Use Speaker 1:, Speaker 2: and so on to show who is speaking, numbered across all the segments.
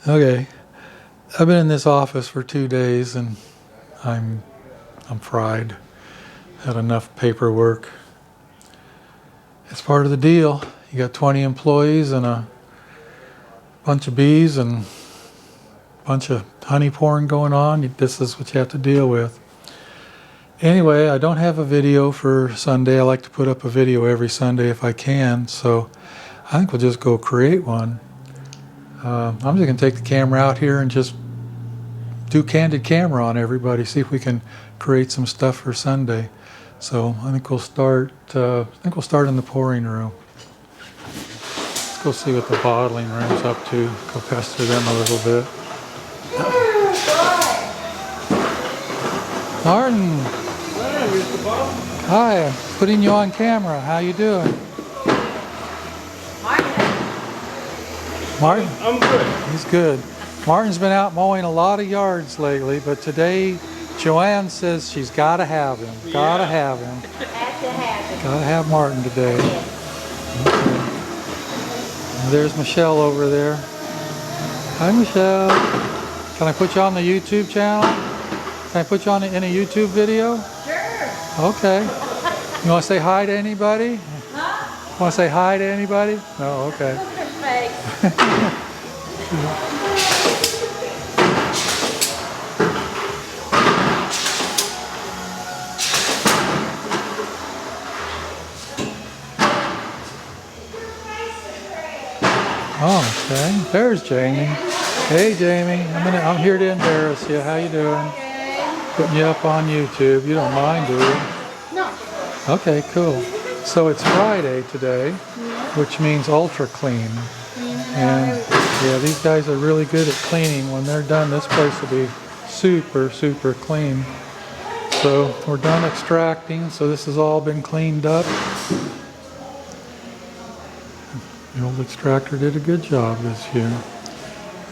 Speaker 1: Okay, I've been in this office for 2 days and I'm fried. Had enough paperwork. It's part of the deal. You got 20 employees and a bunch of bees and a bunch of honey pouring going on. This is what you have to deal with. Anyway, I don't have a video for Sunday. I like to put up a video every Sunday if I can, so I think we'll just go create one. I'm just going to take the camera out here and just do candid camera on everybody, see if we can create some stuff for Sunday. So I think we'll start. In the pouring room. Let's go see what the bottling room's up to. Go pester them a little bit. Martin. Hi, I'm putting you on camera. How you doing? Martin?
Speaker 2: I'm good.
Speaker 1: He's good. Martin's been out mowing a lot of yards lately, but today Joanne says she's got to have him. Got to have him. Got to have Martin today. Okay. And there's Michelle over there. Hi, Michelle. Can I put you on the YouTube channel? Can I put you on in a YouTube video?
Speaker 3: Sure.
Speaker 1: Okay. You want to say hi to anybody?
Speaker 3: Huh?
Speaker 1: Want to say hi to anybody? No, okay. Oh, okay. There's Jamie. Hey, Jamie. I'm here to embarrass you. How you doing? Putting you up on YouTube. You don't mind, do you?
Speaker 3: No.
Speaker 1: Okay, cool. So it's Friday today, which means ultra clean. And yeah, these guys are really good at cleaning. When they're done, this place will be super, super clean. So we're done extracting, so this has all been cleaned up. The old extractor did a good job this year.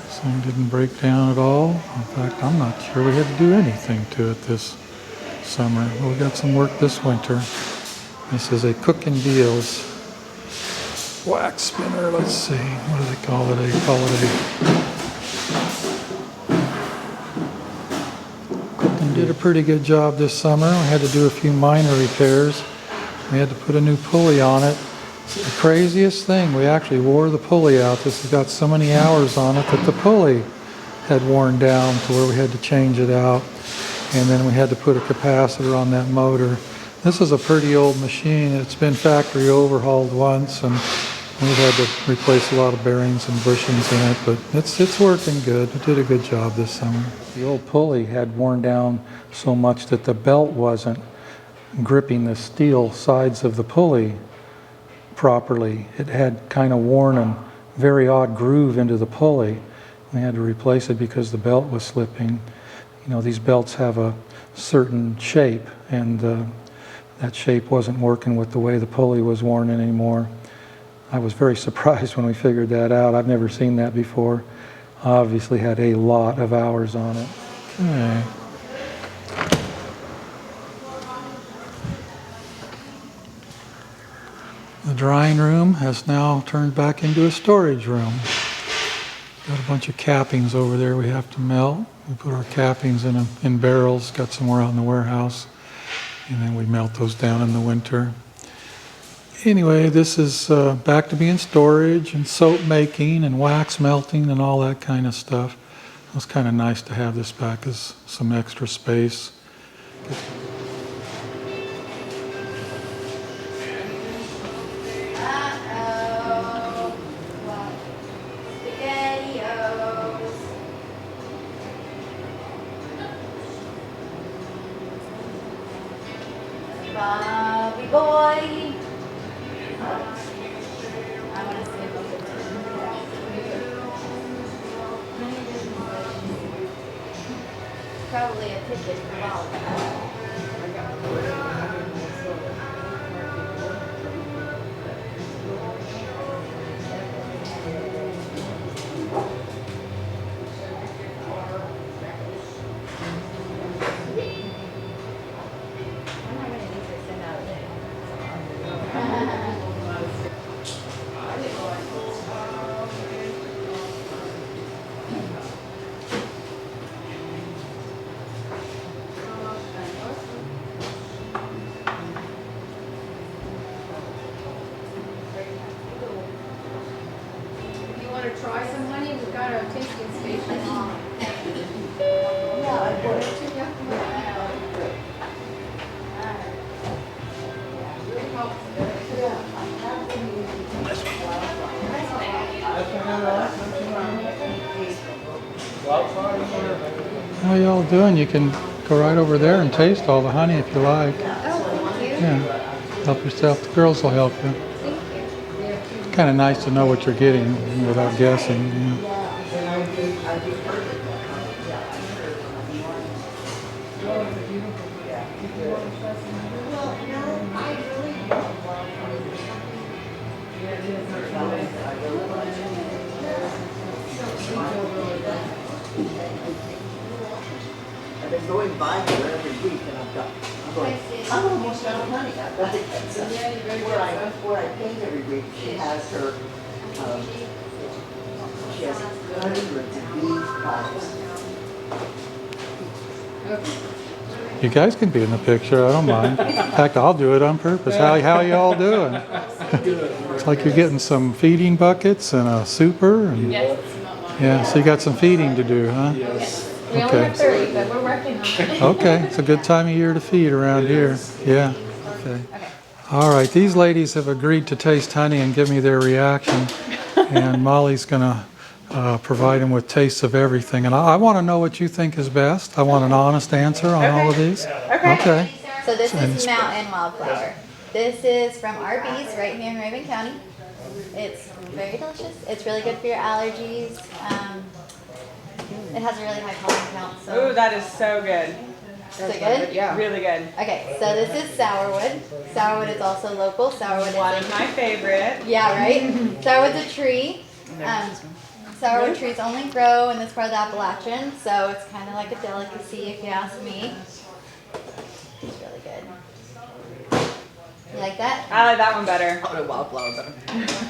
Speaker 1: This thing didn't break down at all. In fact, I'm not sure we had to do anything to it this summer. Well, we got some work this winter. This is a Cooking Deals wax spinner. Let's see, what do they call it? They call it a Cooking did a pretty good job this summer. We had to do a few minor repairs. We had to put a new pulley on it. The craziest thing, we actually wore the pulley out. This has got so many hours on it that the pulley had worn down to where we had to change it out. And then we had to put a capacitor on that motor. This is a pretty old machine. It's been factory overhauled once, and we've had to replace a lot of bearings and bushings in it, but it's working good. It did a good job this summer. The old pulley had worn down so much that the belt wasn't gripping the steel sides of the pulley properly. It had kind of worn a very odd groove into the pulley. We had to replace it because the belt was slipping. You know, these belts have a certain shape, and that shape wasn't working with the way the pulley was worn in anymore. I was very surprised when we figured that out. I've never seen that before. Obviously had a lot of hours on it. Okay. The drying room has now turned back into a storage room. Got a bunch of cappings over there we have to melt. We put our cappings in barrels, got some more out in the warehouse, and then we melt those down in the winter. Anyway, this is back to being storage and soap making and wax melting and all that kind of stuff. It was kind of nice to have this back as some extra space.
Speaker 3: Bobby boy. Probably a ticket for Wildflower.
Speaker 1: How y'all doing? You can go right over there and taste all the honey if you like.
Speaker 3: Oh, thank you.
Speaker 1: Yeah, help yourself. The girls will help you. Kind of nice to know what you're getting without guessing. Yeah.
Speaker 2: I've been going by here every week and I'm almost out of money. I've got to get some. Where I paint every week, she has her, she has hundreds of bee hives.
Speaker 1: You guys can be in the picture. I don't mind. In fact, I'll do it on purpose. How y'all doing? It's like you're getting some feeding buckets and a super. And, yeah, so you got some feeding to do, huh?
Speaker 4: We only have 30, but we're working on it.
Speaker 1: Okay, it's a good time of year to feed around here. Yeah. Okay. All right, these ladies have agreed to taste honey and give me their reaction, and Molly's gonna provide them with tastes of everything. And I want to know what you think is best. I want an honest answer on all of these. Okay.
Speaker 3: So this is Mountain Wildflower. This is from our bees right here in Raven County. It's very delicious. It's really good for your allergies. It has a really high pollen count. So.
Speaker 4: Ooh, that is so good.
Speaker 3: So good?
Speaker 4: Yeah. Really good.
Speaker 3: Okay, so this is Sourwood. Sourwood is also local. Sourwood
Speaker 4: One
Speaker 3: is
Speaker 4: of my favorite.
Speaker 3: yeah, right? Sourwood's a tree. Sourwood trees only grow in this part of the Appalachian, so it's kind of like a delicacy if you ask me. It's really good. You like that?
Speaker 4: I like that one better.
Speaker 2: I like Wildflower better.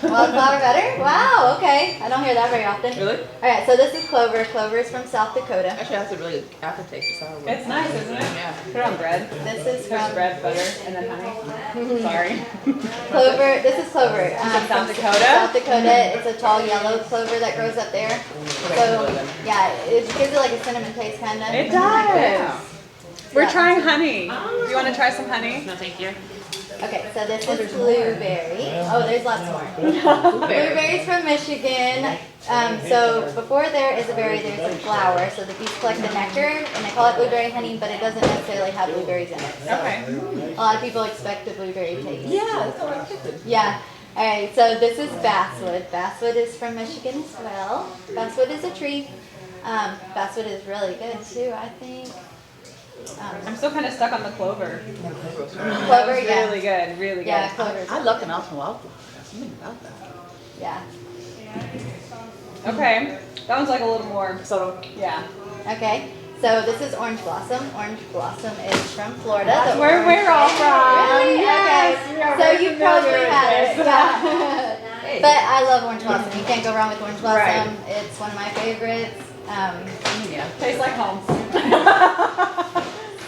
Speaker 3: Wildflower better? Wow, okay. I don't hear that very often.
Speaker 2: Really?
Speaker 3: Alright, so this is clover. Clover is from South Dakota.
Speaker 2: Actually, that's a really good aftertaste of sourwood.
Speaker 4: It's nice, isn't it?
Speaker 2: Yeah.
Speaker 4: Put it on bread.
Speaker 3: This is
Speaker 4: There's
Speaker 3: from
Speaker 4: bread, butter, and then honey. Sorry.
Speaker 3: clover. This is clover.
Speaker 4: South
Speaker 3: from
Speaker 4: Dakota?
Speaker 3: South Dakota. It's a tall yellow clover that grows up there. So, yeah, it gives it like a cinnamon taste kind of.
Speaker 4: It does. We're
Speaker 3: Yeah.
Speaker 4: trying honey. Do you want to try some honey?
Speaker 2: No, thank you.
Speaker 3: Okay, so this is blueberry. Oh, there's lots more. Blueberries from Michigan. So before there is a berry, there's a flower. So the bees collect the nectar, and they call it blueberry honey, but it doesn't necessarily have blueberries in it. So
Speaker 4: Okay.
Speaker 3: a lot of people expect a blueberry taste.
Speaker 2: Yeah, that's what I expected.
Speaker 3: Yeah. All right, so this is basswood. Basswood is from Michigan as well. Basswood is a tree. Basswood is really good too, I think.
Speaker 4: I'm still kind of stuck on the clover.
Speaker 3: Clover, yeah.
Speaker 4: Really good, really good.
Speaker 3: Yeah, clover.
Speaker 2: I love an awesome Wildflower. There's something about that.
Speaker 3: Yeah.
Speaker 4: Okay. That one's like a little more subtle. Yeah.
Speaker 3: Okay. So this is orange blossom. Orange blossom is from Florida.
Speaker 4: That's
Speaker 3: The
Speaker 4: where
Speaker 3: orange-
Speaker 4: we're all from.
Speaker 3: Really?
Speaker 4: Yes, we
Speaker 3: Okay.
Speaker 4: are
Speaker 3: So
Speaker 4: very
Speaker 3: you
Speaker 4: familiar
Speaker 3: probably
Speaker 4: with
Speaker 3: had it.
Speaker 4: this.
Speaker 3: Yeah. But I love orange blossom. You can't go wrong with orange blossom.
Speaker 4: Right.
Speaker 3: It's one of my favorites.
Speaker 2: Yeah.
Speaker 4: Tastes like home.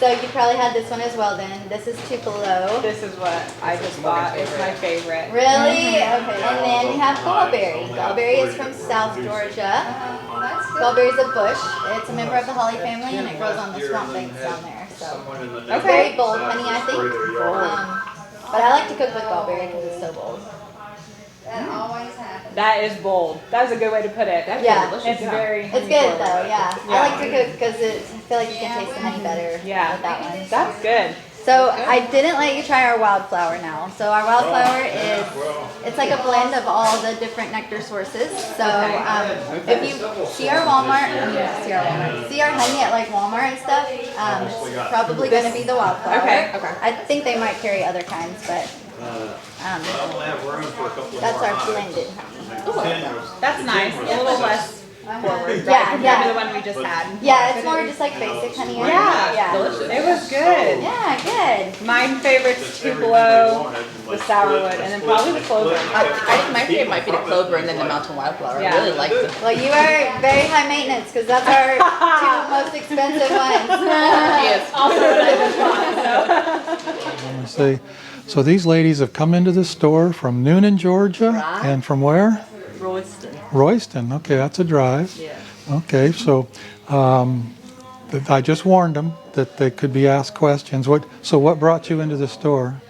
Speaker 3: So you probably had this one as well then. This is Tupelo.
Speaker 4: This is what I just bought. It's my favorite.
Speaker 3: Really? Okay. And then you have gallberry. Gallberry is from South Georgia. Gallberry is a bush. It's a member of the holly family and it grows on the swamp banks down there. So it's very bold honey, I think. But I like to cook with gallberry because it's so bold. That always happens.
Speaker 4: That is bold. That's a good way to put it.
Speaker 3: Yeah.
Speaker 4: It's very.
Speaker 3: It's good though, yeah.
Speaker 4: Yeah.
Speaker 3: I like to cook because I feel like you can taste the honey better
Speaker 4: Yeah.
Speaker 3: with that one.
Speaker 4: That's good.
Speaker 3: So I didn't let you try our wildflower now. So our wildflower is, it's like a blend of all the different nectar sources. So if you see our see our honey at like Walmart and stuff, it's probably going to be the wildflower.
Speaker 4: Okay.
Speaker 3: I think they might carry other kinds, but that's our blended honey.
Speaker 4: That's nice. A little less forward.
Speaker 3: Yeah,
Speaker 4: compared
Speaker 3: yeah.
Speaker 4: to the one we just had.
Speaker 3: Yeah, it's more just like basic honey.
Speaker 4: Yeah.
Speaker 2: Delicious.
Speaker 4: It was good.
Speaker 3: Yeah, good.
Speaker 4: My favorite's Tupelo, the sourwood, and then probably the clover.
Speaker 2: I think my favorite might be the clover and then the mountain wildflower.
Speaker 4: Yeah.
Speaker 2: I really like them.
Speaker 3: Well, you are very high maintenance because that's our two most expensive ones.
Speaker 2: Yes.
Speaker 4: Also, what I just bought. So.
Speaker 1: Let me see. So these ladies have come into the store from Noonan, Georgia,
Speaker 2: Right.
Speaker 1: and from where?
Speaker 2: Royston.
Speaker 1: Royston. Okay, that's a drive.
Speaker 2: Yeah.
Speaker 1: Okay, so I just warned them that they could be asked questions. So what brought you into the store?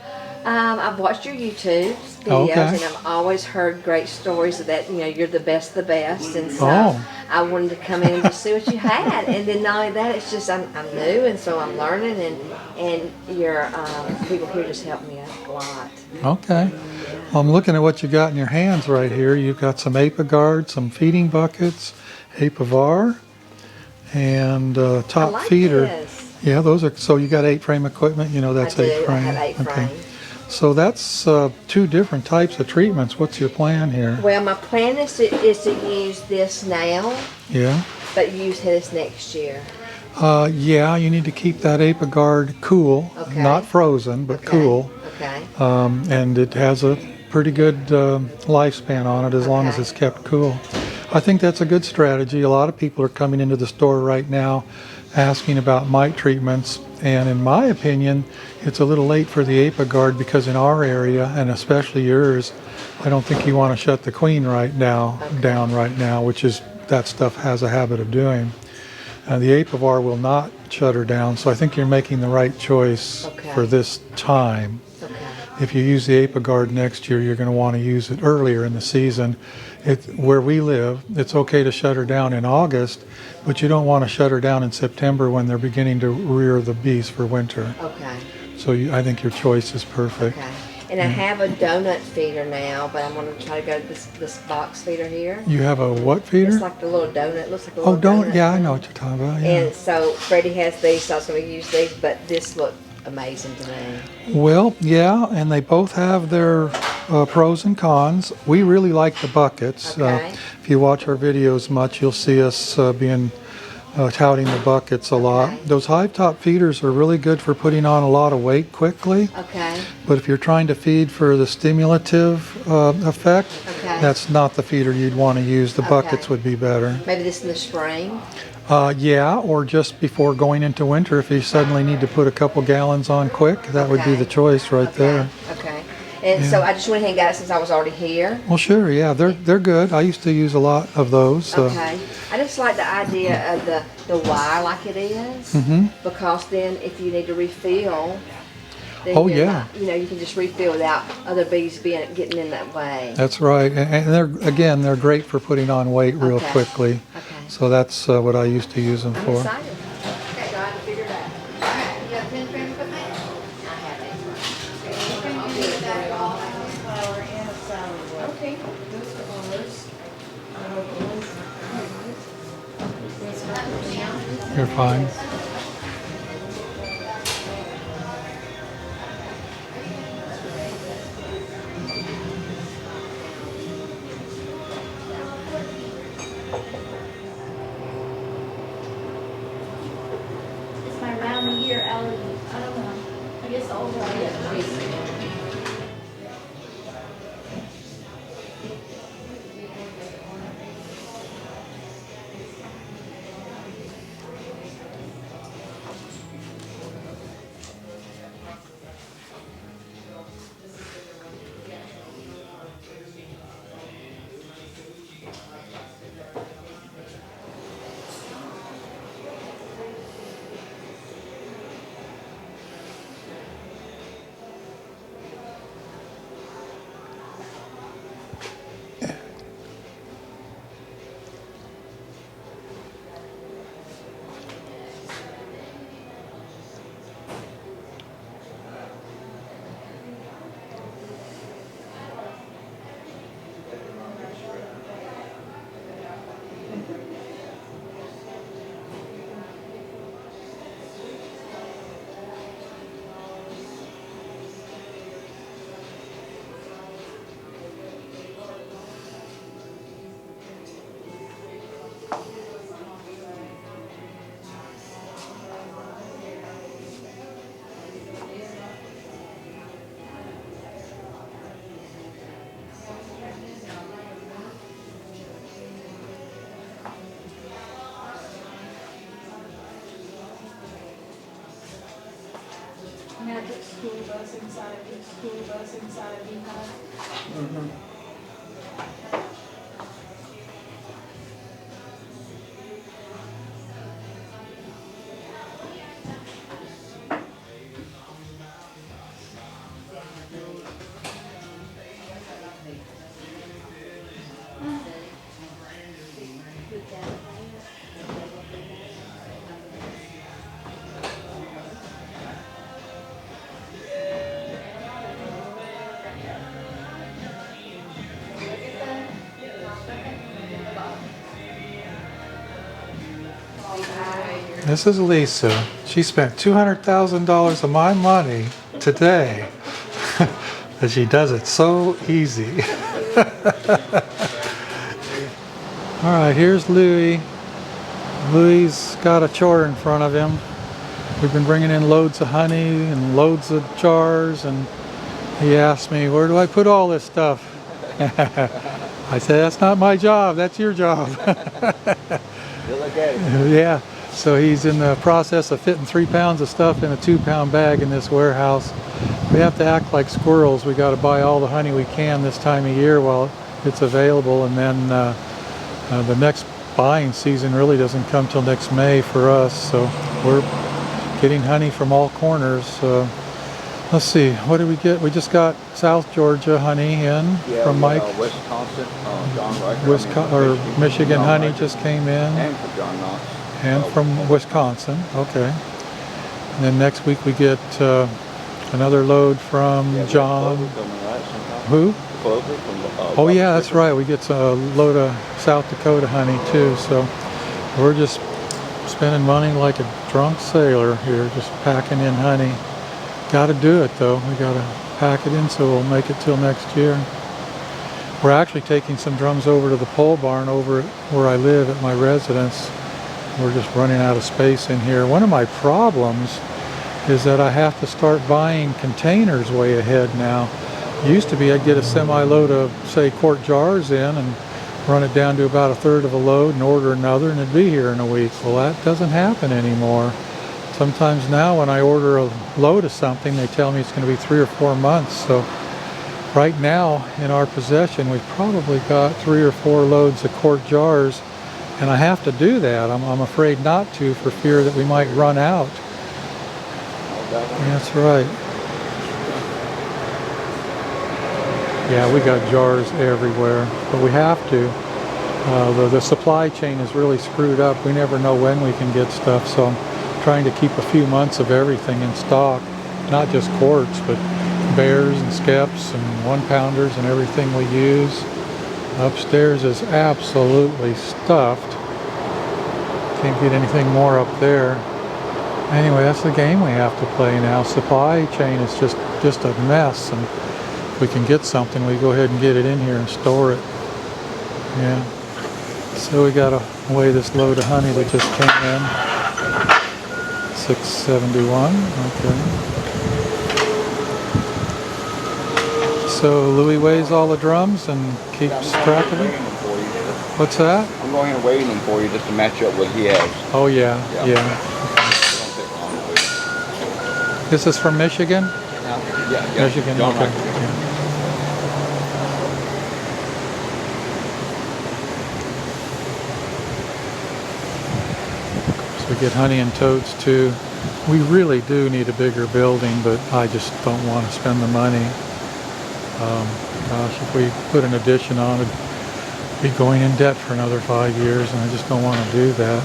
Speaker 5: I've watched your YouTube videos,
Speaker 1: Okay.
Speaker 5: and I've always heard great stories of that. You know, you're the best of the best, and so
Speaker 1: Oh.
Speaker 5: I wanted to come in and just see what you had. And then not only that, it's just I'm new, and so I'm learning, and your people here just helped me a lot.
Speaker 1: Okay. Well, I'm looking at what you got in your hands right here. You've got some Apagard, some feeding buckets, Apavar, and top
Speaker 5: I like
Speaker 1: feeder.
Speaker 5: this.
Speaker 1: Yeah, those are, so you got 8-frame equipment, you know that's
Speaker 5: I do.
Speaker 1: 8-frame.
Speaker 5: I have 8
Speaker 1: Okay.
Speaker 5: frame.
Speaker 1: So that's 2 different types of treatments. What's your plan here?
Speaker 5: Well, my plan is to use this now,
Speaker 1: Yeah.
Speaker 5: but use this next year.
Speaker 1: Yeah, you need to keep that Apagard cool,
Speaker 5: Okay.
Speaker 1: not frozen, but
Speaker 5: Okay.
Speaker 1: cool.
Speaker 5: Okay.
Speaker 1: And it has a pretty good lifespan on it as long as
Speaker 5: Okay.
Speaker 1: it's kept cool. I think that's a good strategy. A lot of people are coming into the store right now asking about mite treatments, and in my opinion, it's a little late for the Apagard because in our area, and especially yours, I don't think you want to shut the queen down right now, which is that stuff has a habit of doing. The Apavar will not shut her down, so I think you're making the right choice
Speaker 5: Okay.
Speaker 1: for this time.
Speaker 5: Okay.
Speaker 1: If you use the Apagard next year, you're going to want to use it earlier in the season. Where we live, it's okay to shut her down in August, but you don't want to shut her down in September when they're beginning to rear the bees for winter.
Speaker 5: Okay.
Speaker 1: So I think your choice is perfect.
Speaker 5: Okay. And I have a donut feeder now, but I'm going to try to go to this box feeder here.
Speaker 1: You have a what feeder?
Speaker 5: It's like the little donut. It looks like a
Speaker 1: Oh,
Speaker 5: little
Speaker 1: don't.
Speaker 5: donut.
Speaker 1: Yeah, I know what you're talking about. Yeah.
Speaker 5: And so Freddie has these, so I was going to use these, but this looked amazing to me.
Speaker 1: Well, yeah, and they both have their pros and cons. We really like the buckets.
Speaker 5: Okay.
Speaker 1: If you watch our videos much, you'll see us touting the buckets a lot.
Speaker 5: Okay.
Speaker 1: Those hive top feeders are really good for putting on a lot of weight quickly.
Speaker 5: Okay.
Speaker 1: But if you're trying to feed for the stimulative effect,
Speaker 5: Okay.
Speaker 1: that's not the feeder you'd want to use. The
Speaker 5: Okay.
Speaker 1: buckets would be better.
Speaker 5: Maybe this in the spring.
Speaker 1: Yeah, or just before going into winter, if you suddenly need to put a couple gallons on quick, that would be
Speaker 5: Okay.
Speaker 1: the choice right there.
Speaker 5: Okay. And so I just went ahead and got it since I was already here.
Speaker 1: Well, sure, yeah, they're good. I used to use a lot of those.
Speaker 5: Okay. I just like the idea of the wire like it is,
Speaker 1: Mm-hmm.
Speaker 5: because then if you need to refill, then
Speaker 1: Oh,
Speaker 5: you're
Speaker 1: yeah.
Speaker 5: not- you can just refill without other bees getting in that way.
Speaker 1: That's right, and they're great for putting on weight real
Speaker 5: Okay.
Speaker 1: quickly.
Speaker 5: Okay.
Speaker 1: So that's what I used to use them
Speaker 5: I'm
Speaker 1: for.
Speaker 5: excited.
Speaker 3: Okay, go ahead and figure it out. All right, you have 10 frame equipment?
Speaker 5: I have it.
Speaker 3: Okay, you can use that all.
Speaker 2: Wildflower and a sourwood.
Speaker 3: Okay.
Speaker 2: Those are ours.
Speaker 1: You're fine.
Speaker 6: It's my round the year allergy. I don't know. I guess the older I get, the worse.
Speaker 7: Magic school bus inside, the school bus inside behind.
Speaker 1: This is Lisa. She spent $200,000 of my money today. But she does it so easy. All right, here's Louie. Louie's got a chore in front of him. We've been bringing in loads of honey and loads of jars, and he asked me, where do I put all this stuff? I said, that's not my job, that's your job. Yeah, so he's in the process of fitting 3 pounds of stuff in a 2-pound bag in this warehouse. We have to act like squirrels. We got to buy all the honey we can this time of year while it's available, and then the next buying season really doesn't come till next May for us, so we're getting honey from all corners. Let's see, what did we get? We just got South Georgia honey in from Mike.
Speaker 8: Wisconsin, John Riker.
Speaker 1: Michigan
Speaker 8: John
Speaker 1: honey
Speaker 8: Riker.
Speaker 1: just came in.
Speaker 8: And from John Knox.
Speaker 1: And from Wisconsin, okay. And then next week we get another load from John. Who?
Speaker 8: Clover from,
Speaker 1: Oh yeah, that's right. We get a load of South Dakota honey too. So we're just spending money like a drunk sailor here, just packing in honey. Got to do it though. We got to pack it in so we'll make it till next year. We're actually taking some drums over to the pole barn over where I live at my residence. We're just running out of space in here. One of my problems is that I have to start buying containers way ahead now. Used to be I'd get a semi-load of, say, quart jars in and run it down to about 1/3 of a load and order another and it'd be here in a week. Well, that doesn't happen anymore. Sometimes now when I order a load of something, they tell me it's going to be 3 or 4 months. So right now in our possession, we've probably got 3 or 4 loads of quart jars, and I have to do that. I'm afraid not to for fear that we might run out. That's right. Yeah, we got jars everywhere, but we have to. The supply chain is really screwed up. We never know when we can get stuff, so I'm trying to keep a few months of everything in stock. Not just quarts, but bears and skeps and 1-pounders and everything we use. Upstairs is absolutely stuffed. Can't get anything more up there. Anyway, that's the game we have to play now. Supply chain is just a mess, and if we can get something, we go ahead and get it in here and store it. Yeah. So we gotta weigh this load of honey that just came in. 671. Okay. So Louis weighs all the drums and keeps track of it. What's that?
Speaker 8: I'm going and weighing them for you just to match up what he has.
Speaker 1: Oh yeah, yeah.
Speaker 8: Don't take long to weigh.
Speaker 1: This is from Michigan?
Speaker 8: Yeah.
Speaker 1: Michigan,
Speaker 8: John
Speaker 1: okay.
Speaker 8: Riker.
Speaker 1: Yeah. So we get honey and toads too. We really do need a bigger building, but I just don't want to spend the money. Gosh, if we put an addition on it, be going in debt for another 5 years, and I just don't want to do that.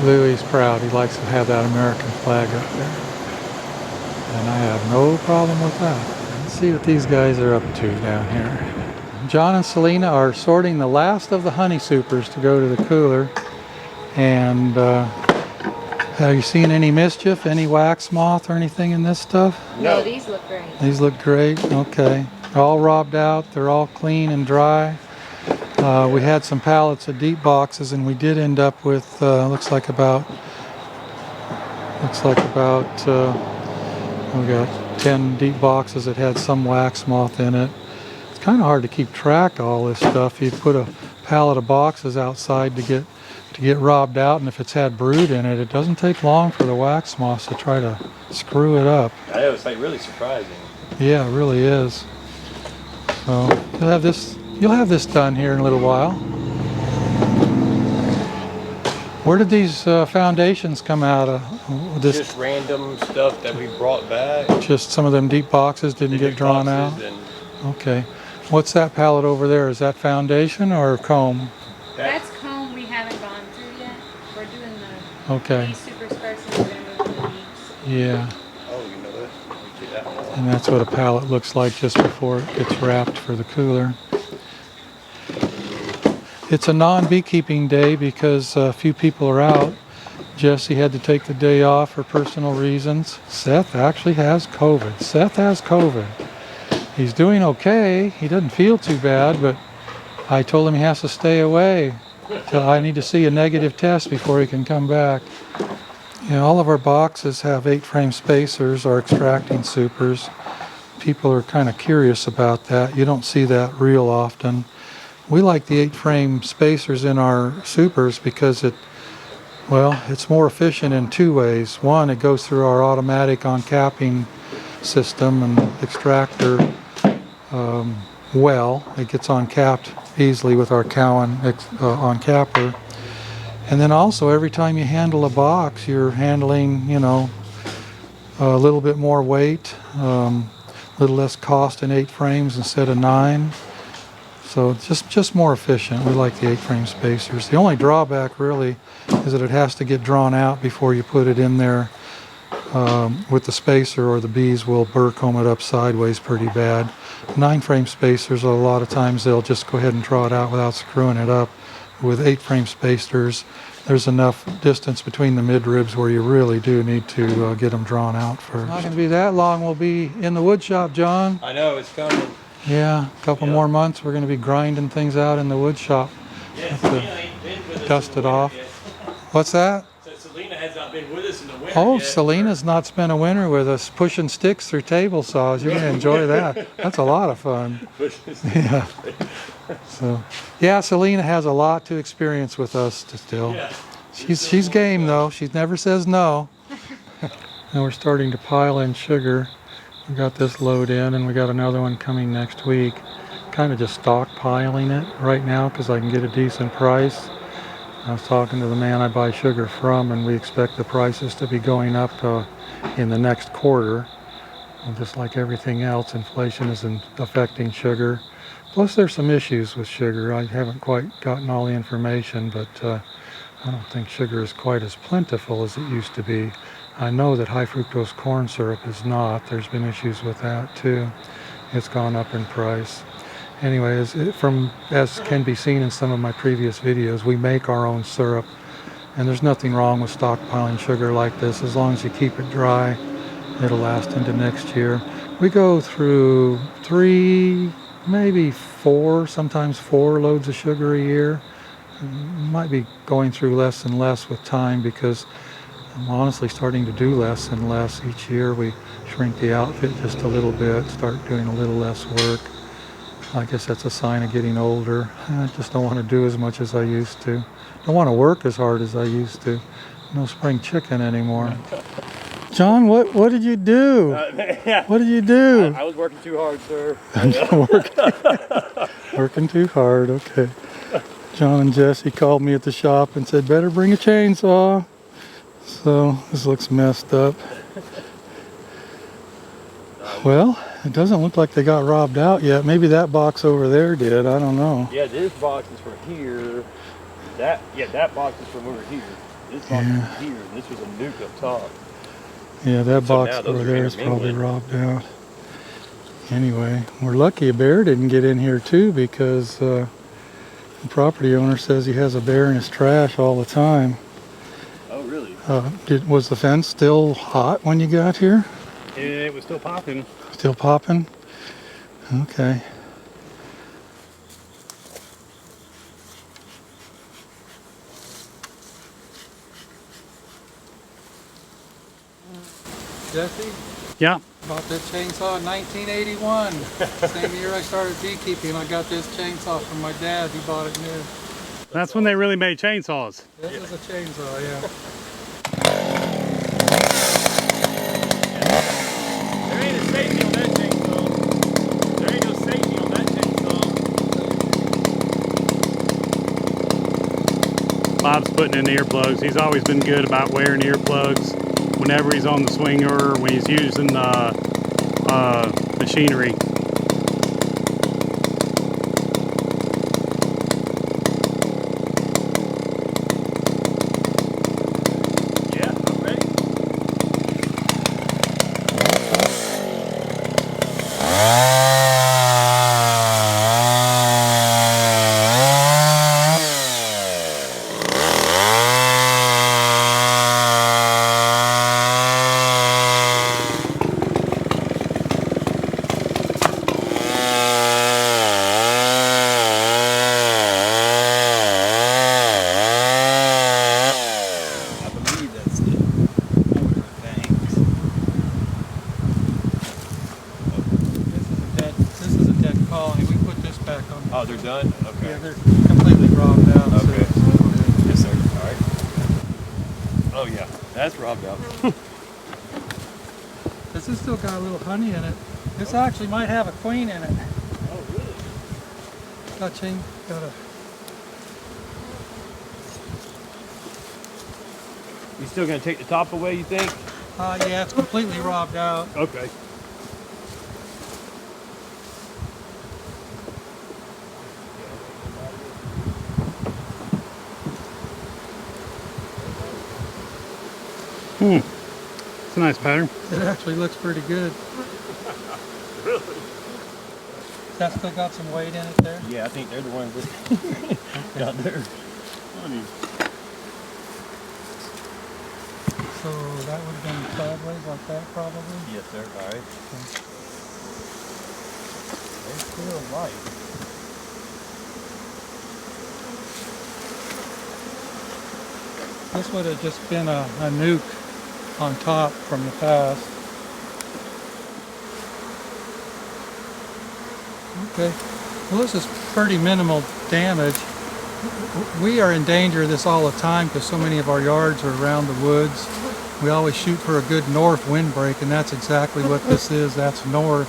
Speaker 1: Louie's proud. He likes to have that American flag up there. And I have no problem with that. Let's see what these guys are up to down here. John and Selena are sorting the last of the honey supers to go to the cooler. And have you seen any mischief, any wax moth or anything in this stuff?
Speaker 4: No, these look great.
Speaker 1: These look great. Okay. All robbed out. They're all clean and dry. We had some pallets of deep boxes, and we did end up with looks like about we got 10 deep boxes that had some wax moth in it. It's kind of hard to keep track of all this stuff. You put a pallet of boxes outside to get robbed out, and if it's had brood in it, it doesn't take long for the wax moths to try to screw it up.
Speaker 9: I know, it's like really surprising.
Speaker 1: Yeah, it really is. So you'll have this done here in a little while. Where did these foundations come out of?
Speaker 9: Just random stuff that we brought back.
Speaker 1: Just some of them deep boxes didn't get drawn out? Okay. What's that pallet over there? Is that foundation or comb?
Speaker 10: That's comb we haven't gone through yet. We're doing the
Speaker 1: Okay.
Speaker 10: super first and we're gonna move the leaves.
Speaker 1: Yeah.
Speaker 9: Oh, you know this? You see that one?
Speaker 1: And that's what a pallet looks like just before it gets wrapped for the cooler. It's a non-beekeeping day because a few people are out. Jesse had to take the day off for personal reasons. Seth actually has COVID. Seth has COVID. He's doing okay. He doesn't feel too bad, but I told him he has to stay away till I need to see a negative test before he can come back. You know, all of our boxes have 8-frame spacers or extracting supers. People are kind of curious about that. You don't see that real often. We like the 8-frame spacers in our supers because it's more efficient in 2 ways. One, it goes through our automatic on-capping system and extractor it gets on-capped easily with our Cowan on-capper. And then also every time you handle a box, you're handling, a little bit more weight, a little less cost in 8 frames instead of 9. So just more efficient. We like the 8-frame spacers. The only drawback really is that it has to get drawn out before you put it in there with the spacer, or the bees will burr comb it up sideways pretty bad. 9-frame spacers, a lot of times they'll just go ahead and draw it out without screwing it up. With 8-frame spacers, there's enough distance between the midribs where you really do need to get them drawn out first. It's not going to be that long. We'll be in the wood shop, John.
Speaker 9: I know, it's coming.
Speaker 1: Yeah, a couple more months. We're going to be grinding things out in the wood shop.
Speaker 9: Yeah,
Speaker 1: Selena
Speaker 9: ain't been with us
Speaker 1: dust
Speaker 9: in
Speaker 1: it
Speaker 9: the
Speaker 1: off.
Speaker 9: winter yet.
Speaker 1: What's that?
Speaker 9: So Selena has not been with us in the winter
Speaker 1: Oh,
Speaker 9: yet.
Speaker 1: Selena's not spent a winter with us pushing sticks through table saws. You're going to enjoy that. That's a lot of fun. Yeah. So, yeah, Selena has a lot to experience with us still.
Speaker 9: Yeah.
Speaker 1: She's game though. She never says no. And we're starting to pile in sugar. We got this load in, and we got another one coming next week. Kind of just stockpiling it right now because I can get a decent price. I was talking to the man I buy sugar from, and we expect the prices to be going up in the next quarter. And just like everything else, inflation is affecting sugar. Plus there's some issues with sugar. I haven't quite gotten all the information, but I don't think sugar is quite as plentiful as it used to be. I know that high fructose corn syrup is not. There's been issues with that too. It's gone up in price. Anyway, as can be seen in some of my previous videos, we make our own syrup, and there's nothing wrong with stockpiling sugar like this. As long as you keep it dry, it'll last into next year. We go through 3, maybe 4, sometimes 4 loads of sugar a year. Might be going through less and less with time because I'm honestly starting to do less and less each year. We shrink the outfit just a little bit, start doing a little less work. I guess that's a sign of getting older. I just don't want to do as much as I used to. Don't want to work as hard as I used to. No spring chicken anymore. John, what did you do? What did you do?
Speaker 9: I was working too hard, sir.
Speaker 1: Working too hard, okay. John and Jesse called me at the shop and said, better bring a chainsaw. So this looks messed up. Well, it doesn't look like they got robbed out yet. Maybe that box over there did. I don't know.
Speaker 9: Yeah, this box is from here. That box is from over here. This box is here. This was a nuke up top.
Speaker 1: Yeah, that
Speaker 9: So
Speaker 1: box
Speaker 9: now those
Speaker 1: over
Speaker 9: are
Speaker 1: there is probably
Speaker 9: intermingling.
Speaker 1: robbed out. Anyway, we're lucky a bear didn't get in here too, because the property owner says he has a bear in his trash all the time.
Speaker 9: Oh, really?
Speaker 1: Was the fence still hot when you got here?
Speaker 9: It was still popping.
Speaker 1: Still popping? Okay. Jesse?
Speaker 11: Yeah.
Speaker 1: Bought that chainsaw in 1981. Same year I started beekeeping, I got this chainsaw from my dad. He bought it new.
Speaker 11: That's when they really made chainsaws.
Speaker 1: This is a chainsaw, yeah.
Speaker 9: There ain't a safety on that chainsaw. There ain't no safety on that chainsaw.
Speaker 11: Bob's putting in earplugs. He's always been good about wearing earplugs whenever he's on the swinger or when he's using machinery.
Speaker 9: Yeah, I'm ready. Oh yeah, that's robbed out.
Speaker 1: This has still got a little honey in it. This actually might have a queen in it.
Speaker 9: Oh really?
Speaker 1: Touching, got a...
Speaker 9: You still gonna take the top away, you think?
Speaker 1: Yeah, it's completely robbed out.
Speaker 9: Okay.
Speaker 11: It's a nice pattern.
Speaker 1: It actually looks pretty good.
Speaker 9: Really?
Speaker 1: That's still got some weight in it there?
Speaker 9: Yeah, I think they're the ones that got their honey.
Speaker 1: So that would have been sideways like that probably?
Speaker 9: Yes, sir. All right. They're still light.
Speaker 1: This would have just been a nuke on top from the past. Okay, well this is pretty minimal damage. We are in danger of this all the time because so many of our yards are around the woods. We always shoot for a good north windbreak, and that's exactly what this is. That's north.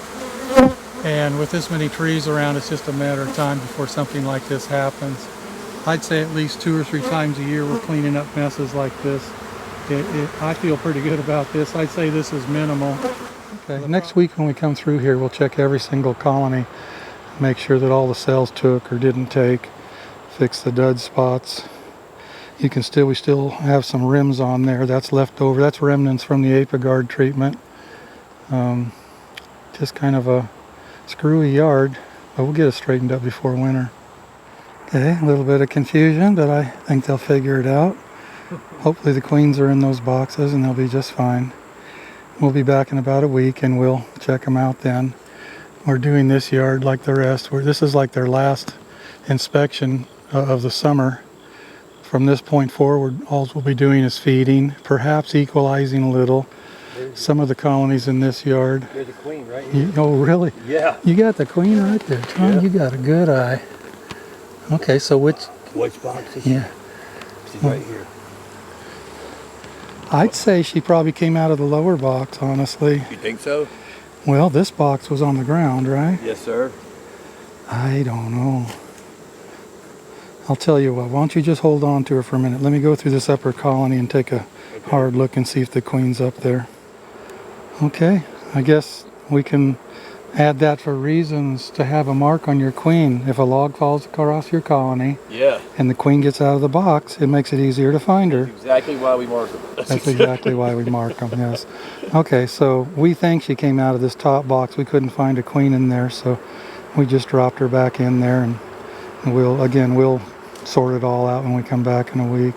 Speaker 1: And with this many trees around, it's just a matter of time before something like this happens. I'd say at least 2 or 3 times a year we're cleaning up messes like this. I feel pretty good about this. I'd say this is minimal. Okay, next week when we come through here, we'll check every single colony, make sure that all the cells took or didn't take, fix the dud spots. We still have some rims on there. That's left over. That's remnants from the Apigard treatment. Just kind of a screwy yard, but we'll get it straightened up before winter. Okay, a little bit of confusion, but I think they'll figure it out. Hopefully the queens are in those boxes and they'll be just fine. We'll be back in about a week and we'll check them out then. We're doing this yard like the rest. This is like their last inspection of the summer. From this point forward, all we'll be doing is feeding, perhaps equalizing a little. Some of the colonies in this yard.
Speaker 9: There's a queen right here.
Speaker 1: Oh, really?
Speaker 9: Yeah.
Speaker 1: You got the queen right there, Tom. Yeah. You got a good eye. Okay, so which
Speaker 9: box is
Speaker 1: yeah.
Speaker 9: She's right here.
Speaker 1: I'd say she probably came out of the lower box, honestly.
Speaker 9: You think so?
Speaker 1: Well, this box was on the ground, right?
Speaker 9: Yes, sir.
Speaker 1: I don't know. I'll tell you what, why don't you just hold on to her for a minute. Let me go through this upper colony and take a hard look and see if the queen's up there. Okay, I guess we can add that for reasons to have a mark on your queen. If a log falls across your colony and the queen gets out of the box, it makes it easier to find her.
Speaker 9: That's exactly why we mark them.
Speaker 1: That's exactly why we mark them, yes. Okay, so we think she came out of this top box. We couldn't find a queen in there, so we just dropped her back in there, and we'll sort it all out when we come back in a week.